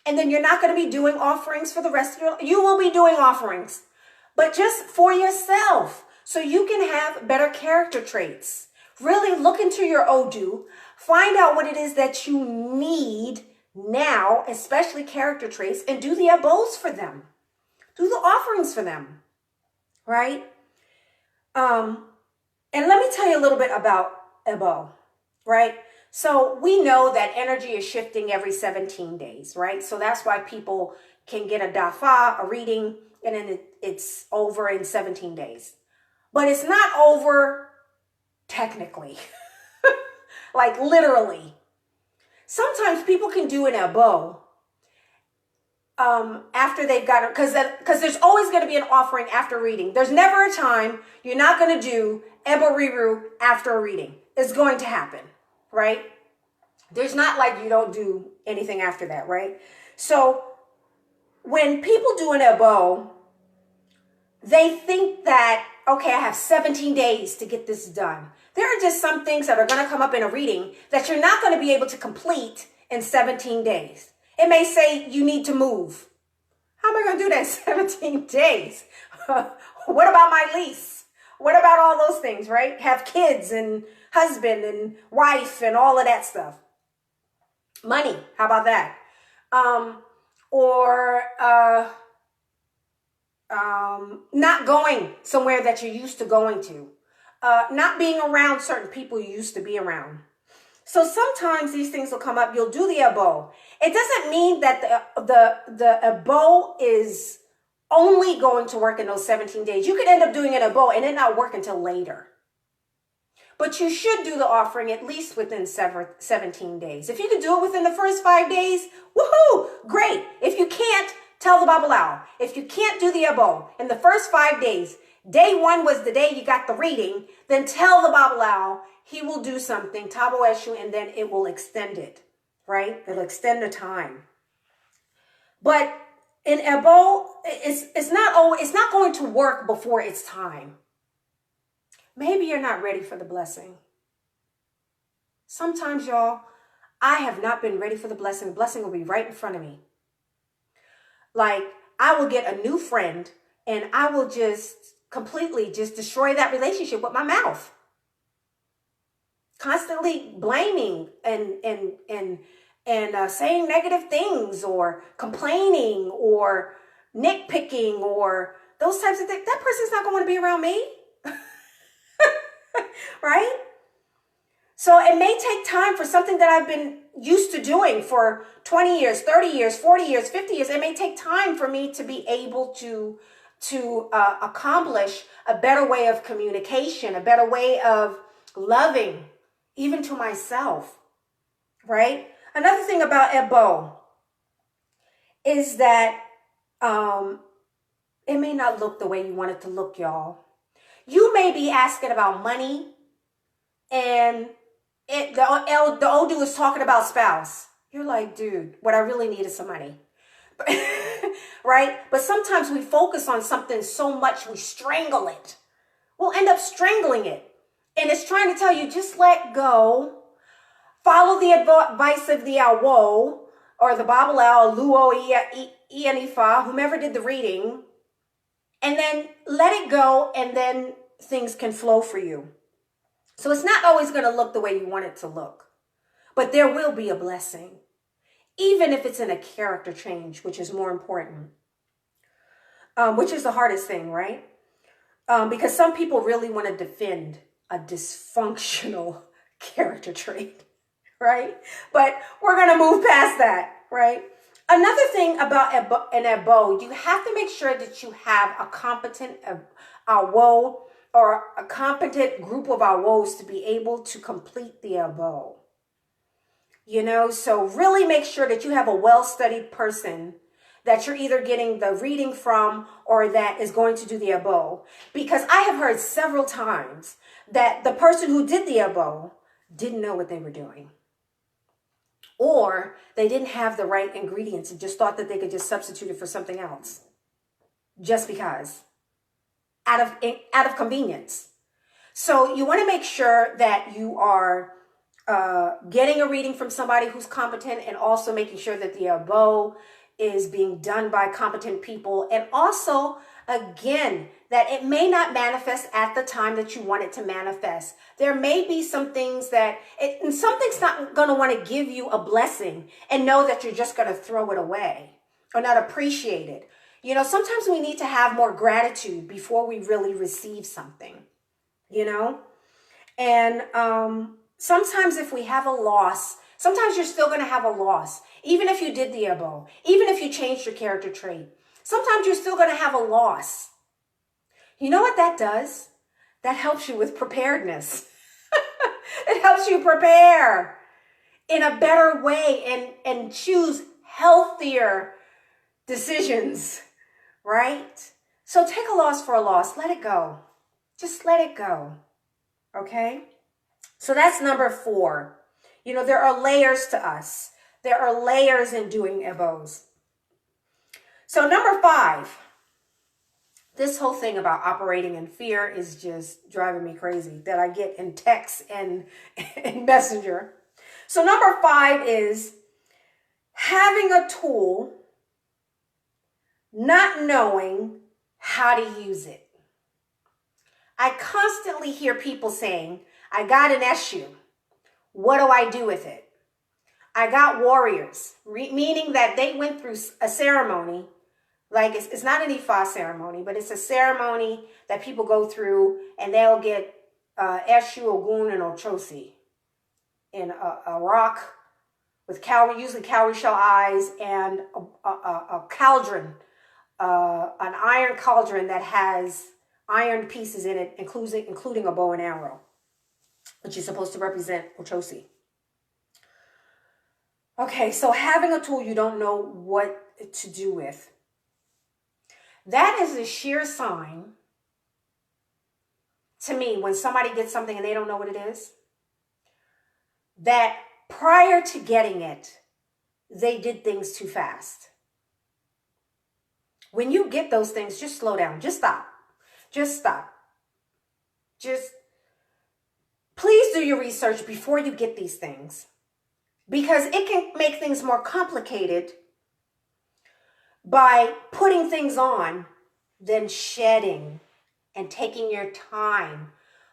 And then you're not going to be doing offerings for the rest of your life. You will be doing offerings, but just for yourself, so you can have better character traits. Really look into your Odu, find out what it is that you need now, especially character traits, and do the abos for them. Do the offerings for them, right? And let me tell you a little bit about abo, right? So we know that energy is shifting every 17 days, right? So that's why people can get a dafa, a reading, and then it's over in 17 days. But it's not over technically, like literally. Sometimes people can do an abo after they've got it, because there's always going to be an offering after reading. There's never a time you're not going to do ebo riru after a reading. It's going to happen, right? There's not like you don't do anything after that, right? So when people do an ebo, they think that, okay, I have 17 days to get this done. There are just some things that are going to come up in a reading that you're not going to be able to complete in 17 days. It may say you need to move. How am I going to do that in 17 days? What about my lease? What about all those things, right? Have kids and husband and wife and all of that stuff. Money, how about that? Not going somewhere that you're used to going to. Not being around certain people you used to be around. So sometimes these things will come up. You'll do the abo. It doesn't mean that the abo is only going to work in those 17 days. You could end up doing an abo and it not work until later. But you should do the offering at least within 17 days. If you could do it within the first 5 days, woohoo, great. If you can't, tell the Babalao. If you can't do the abo in the first 5 days, day 1 was the day you got the reading, then tell the Babalao. He will do something, Tabo Eshu, and then it will extend it, right? It'll extend the time. But in ebo, it's not going to work before it's time. Maybe you're not ready for the blessing. Sometimes, y'all, I have not been ready for the blessing. The blessing will be right in front of me. Like, I will get a new friend and I will just completely just destroy that relationship with my mouth. Constantly blaming and saying negative things or complaining or nitpicking or those types of things. That person's not going to be around me. Right? So it may take time for something that I've been used to doing for 20 years, 30 years, 40 years, 50 years. It may take time for me to be able to accomplish a better way of communication, a better way of loving, even to myself, right? Another thing about ebo is that it may not look the way you want it to look, y'all. You may be asking about money and the Odu is talking about spouse. You're like, dude, what I really need is some money. Right? But sometimes we focus on something so much we strangle it. We'll end up strangling it. And it's trying to tell you, just let go. Follow the advice of the Awo or the Babalao, Luo, Ianifa, whomever did the reading. And then let it go, and then things can flow for you. So it's not always going to look the way you want it to look. But there will be a blessing. Even if it's in a character change, which is more important. Which is the hardest thing, right? Because some people really want to defend a dysfunctional character trait, right? But we're going to move past that, right? Another thing about an ebo, you have to make sure that you have a competent awo or a competent group of awos to be able to complete the ebo. You know, so really make sure that you have a well-studied person that you're either getting the reading from or that is going to do the ebo. Because I have heard several times that the person who did the ebo didn't know what they were doing. Or they didn't have the right ingredients and just thought that they could just substitute it for something else. Just because. Out of convenience. So you want to make sure that you are getting a reading from somebody who's competent, and also making sure that the abo is being done by competent people. And also, again, that it may not manifest at the time that you want it to manifest. There may be some things that, and something's not going to want to give you a blessing and know that you're just going to throw it away or not appreciate it. You know, sometimes we need to have more gratitude before we really receive something, you know? And sometimes if we have a loss, sometimes you're still going to have a loss. Even if you did the abo, even if you changed your character trait, sometimes you're still going to have a loss. You know what that does? That helps you with preparedness. It helps you prepare in a better way and choose healthier decisions, right? So take a loss for a loss. Let it go. Just let it go. Okay? So that's number 4. You know, there are layers to us. There are layers in doing abos. So number 5, this whole thing about operating in fear is just driving me crazy that I get in text and in Messenger. So number 5 is having a tool, not knowing how to use it. I constantly hear people saying, I got an issue. What do I do with it? I got warriors, meaning that they went through a ceremony. Like it's not an Ifa ceremony, but it's a ceremony that people go through, and they'll get Eshu, Ogun, and Ochosi in a rock with usually cowrie shell eyes, and a cauldron, an iron cauldron that has iron pieces in it, including a bow and arrow, which is supposed to represent Ochosi. Okay, so having a tool you don't know what to do with. That is a sheer sign to me when somebody gets something and they don't know what it is, that prior to getting it, they did things too fast. When you get those things, just slow down. Just stop. Just stop. Just please do your research before you get these things, because it can make things more complicated by putting things on than shedding and taking your time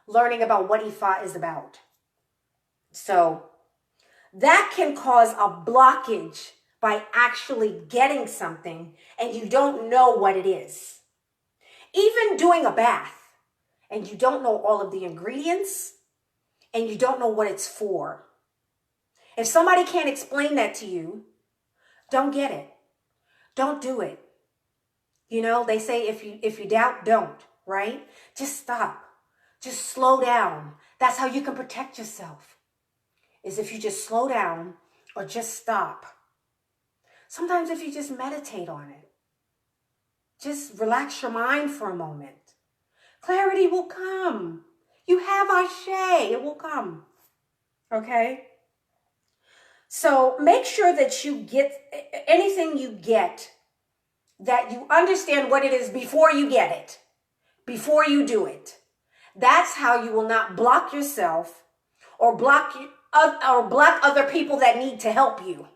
learning about what Ifa is about. So that can cause a blockage by actually getting something and you don't know what it is. Even doing a bath and you don't know all of the ingredients and you don't know what it's for. If somebody can't explain that to you, don't get it. Don't do it. You know, they say if you doubt, don't, right? Just stop. Just slow down. That's how you can protect yourself, is if you just slow down or just stop. Sometimes if you just meditate on it, just relax your mind for a moment, clarity will come. You have Ashe, it will come. Okay? So make sure that you get anything you get, that you understand what it is before you get it, before you do it. That's how you will not block yourself or block other people that need to help you,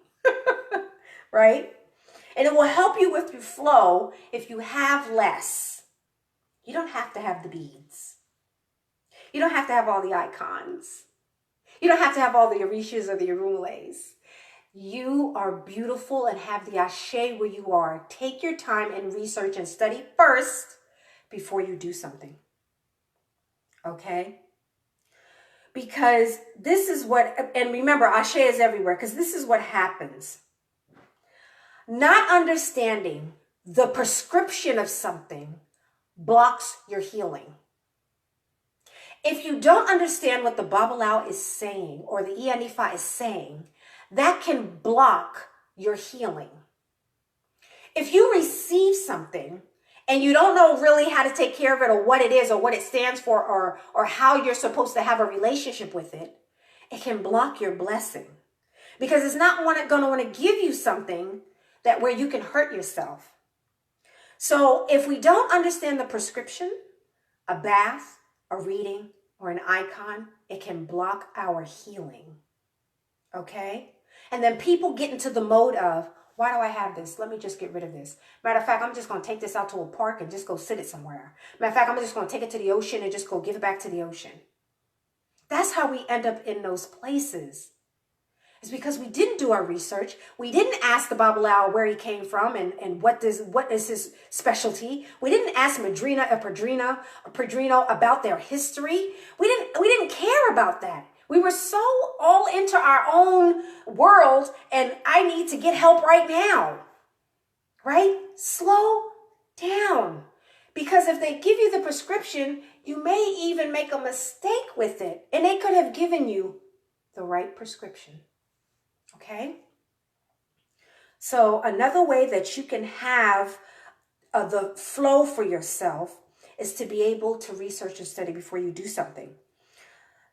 right? And it will help you with your flow if you have less. You don't have to have the beads. You don't have to have all the icons. You don't have to have all the orishas or the arules. You are beautiful and have the Ashe where you are. Take your time and research and study first before you do something. Okay? Because this is what, and remember, Ashe is everywhere, because this is what happens. Not understanding the prescription of something blocks your healing. If you don't understand what the Babalao is saying or the Ianifa is saying, that can block your healing. If you receive something and you don't know really how to take care of it or what it is or what it stands for or how you're supposed to have a relationship with it, it can block your blessing. Because it's not going to want to give you something that where you can hurt yourself. So if we don't understand the prescription, a bath, a reading, or an icon, it can block our healing. Okay? And then people get into the mode of, why do I have this? Let me just get rid of this. Matter of fact, I'm just going to take this out to a park and just go sit it somewhere. Matter of fact, I'm just going to take it to the ocean and just go give it back to the ocean. That's how we end up in those places. It's because we didn't do our research. We didn't ask the Babalawo where he came from and what is his specialty. We didn't ask Madrina or Padrino about their history. We didn't care about that. We were so all into our own world and I need to get help right now. Right? Slow down. Because if they give you the prescription, you may even make a mistake with it. And they could have given you the right prescription. Okay? So another way that you can have the flow for yourself is to be able to research and study before you do something.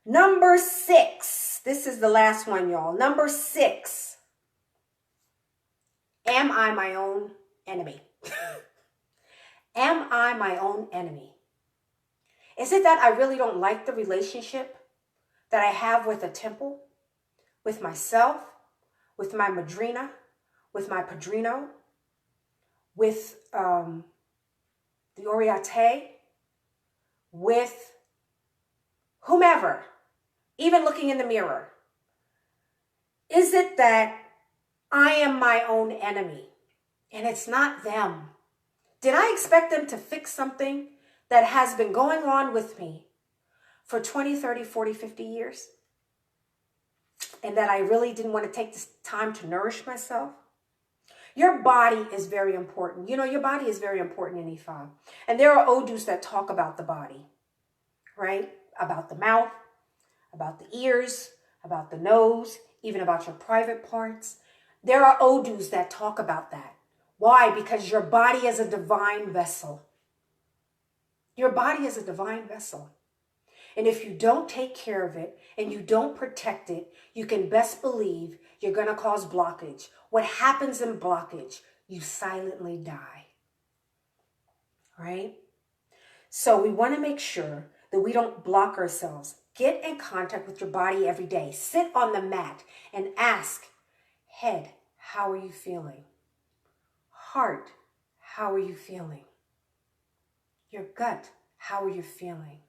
Number 6. This is the last one, y'all. Number 6. Am I my own enemy? Am I my own enemy? Is it that I really don't like the relationship that I have with a temple, with myself, with my Madrina, with my Padrino, with the Oriate, with whomever, even looking in the mirror? Is it that I am my own enemy and it's not them? Did I expect them to fix something that has been going on with me for 20, 30, 40, 50 years? And that I really didn't want to take this time to nourish myself? Your body is very important. You know, your body is very important in Ifa. And there are Odus that talk about the body, right? About the mouth, about the ears, about the nose, even about your private parts. There are Odus that talk about that. Why? Because your body is a divine vessel. Your body is a divine vessel. And if you don't take care of it and you don't protect it, you can best believe you're going to cause blockage. What happens in blockage? You silently die. Right? So we want to make sure that we don't block ourselves. Get in contact with your body every day. Sit on the mat and ask, head, how are you feeling? Heart, how are you feeling? Your gut, how are you feeling?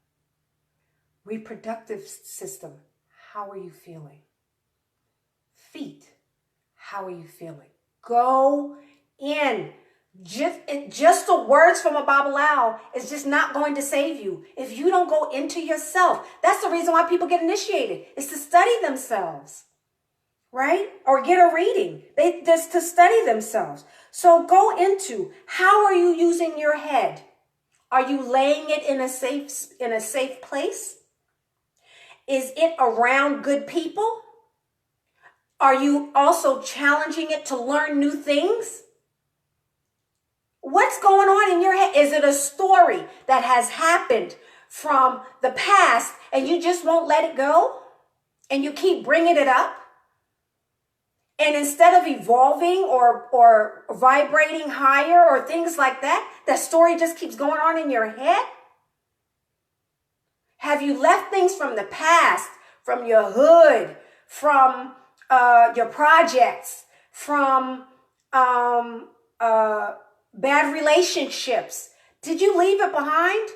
Reproductive system, how are you feeling? Feet, how are you feeling? Go in. Just the words from a Babalawo is just not going to save you. If you don't go into yourself, that's the reason why people get initiated, is to study themselves, right? Or get a reading. Just to study themselves. So go into, how are you using your head? Are you laying it in a safe place? Is it around good people? Are you also challenging it to learn new things? What's going on in your head? Is it a story that has happened from the past and you just won't let it go? And you keep bringing it up? And instead of evolving or vibrating higher or things like that, that story just keeps going on in your head? Have you left things from the past, from your hood, from your projects, from bad relationships? Did you leave it behind?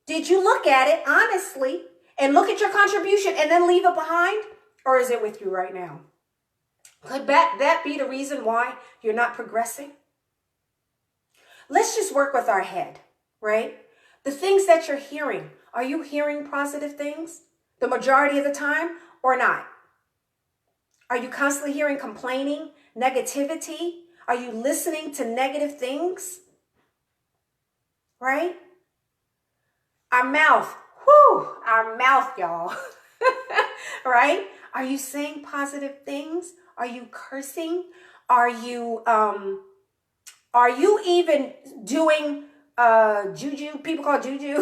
Did you look at it honestly and look at your contribution and then leave it behind? Or is it with you right now? Could that be the reason why you're not progressing? Let's just work with our head, right? The things that you're hearing, are you hearing positive things the majority of the time or not? Are you constantly hearing complaining, negativity? Are you listening to negative things? Right? Our mouth, our mouth, y'all. Right? Are you saying positive things? Are you cursing? Are you even doing juju, people call juju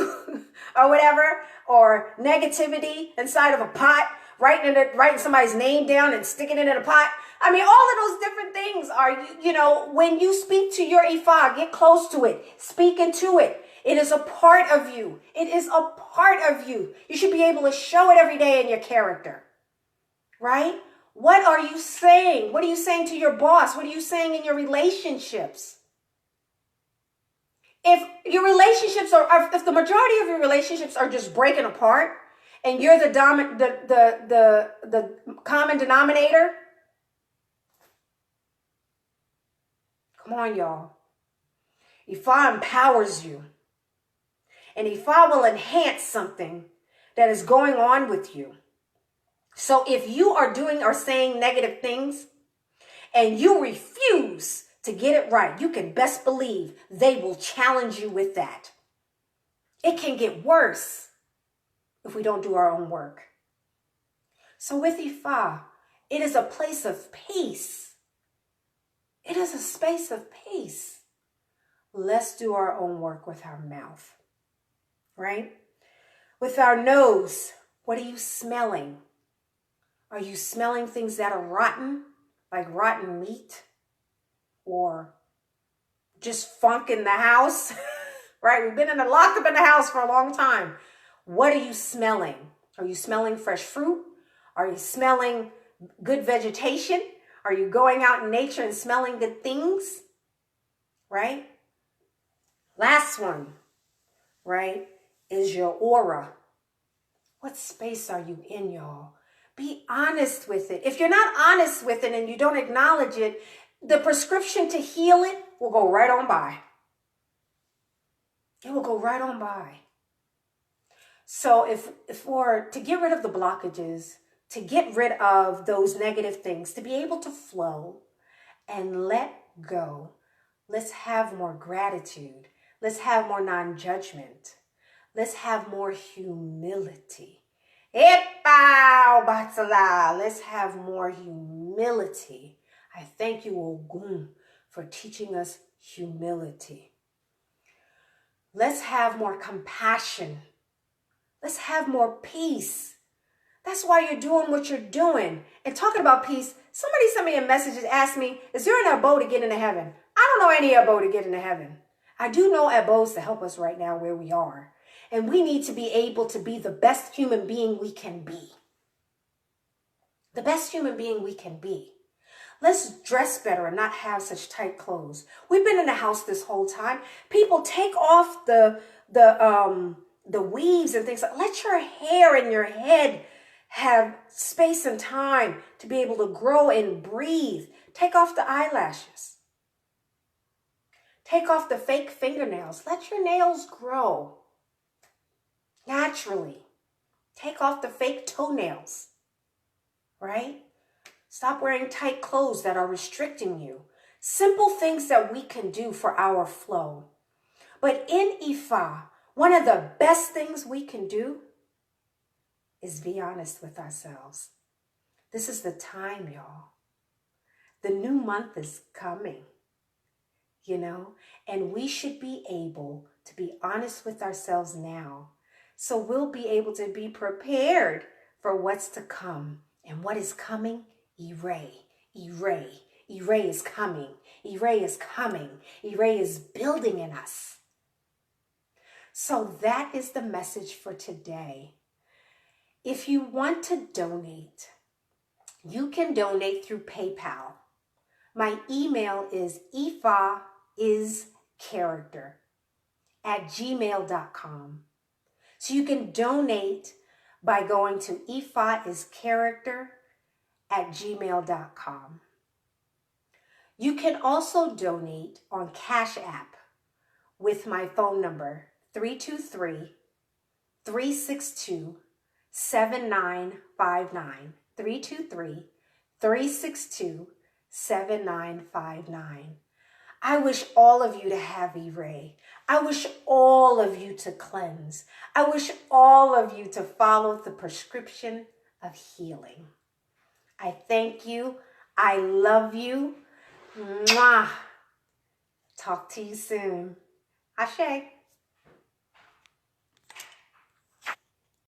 or whatever, or negativity inside of a pot, writing somebody's name down and sticking it in a pot? I mean, all of those different things are, when you speak to your Ifa, get close to it, speak into it. It is a part of you. It is a part of you. You should be able to show it every day in your character, right? What are you saying? What are you saying to your boss? What are you saying in your relationships? If your relationships if the majority of your relationships are just breaking apart and you're the common denominator, come on, y'all. Ifa empowers you. And Ifa will enhance something that is going on with you. So if you are doing or saying negative things and you refuse to get it right, you can best believe they will challenge you with that. It can get worse if we don't do our own work. So with Ifa, it is a place of peace. It is a space of peace. Let's do our own work with our mouth, right? With our nose, what are you smelling? Are you smelling things that are rotten, like rotten meat? Or just funk in the house, right? We've been locked up in the house for a long time. What are you smelling? Are you smelling fresh fruit? Are you smelling good vegetation? Are you going out in nature and smelling good things? Right? Last one, right, is your aura. What space are you in, y'all? Be honest with it. If you're not honest with it and you don't acknowledge it, the prescription to heal it will go right on by. It will go right on by. So to get rid of the blockages, to get rid of those negative things, to be able to flow and let go, let's have more gratitude. Let's have more non-judgment. Let's have more humility. Let's have more humility. I thank you, Ogun, for teaching us humility. Let's have more compassion. Let's have more peace. That's why you're doing what you're doing. And talking about peace, somebody sent me a message and asked me, is there an abo to get into heaven? I don't know any abo to get into heaven. I do know abos to help us right now where we are. And we need to be able to be the best human being we can be. The best human being we can be. Let's dress better and not have such tight clothes. We've been in the house this whole time. People, take off the weaves and things. Let your hair and your head have space and time to be able to grow and breathe. Take off the eyelashes. Take off the fake fingernails. Let your nails grow naturally. Take off the fake toenails, right? Stop wearing tight clothes that are restricting you. Simple things that we can do for our flow. But in Ifa, one of the best things we can do is be honest with ourselves. This is the time, y'all. The new month is coming, and we should be able to be honest with ourselves now. So we'll be able to be prepared for what's to come. And what is coming? Ire is coming. Ire is coming. Ire is building in us. So that is the message for today. If you want to donate, you can donate through PayPal. My email is ifaischaracter@gmail.com. So you can donate by going to ifaischaracter@gmail.com. You can also donate on Cash App with my phone number, 323-362-7959. 323-362-7959. I wish all of you to have Ire. I wish all of you to cleanse. I wish all of you to follow the prescription of healing. I thank you. I love you. Mwah. Talk to you soon. Ashe.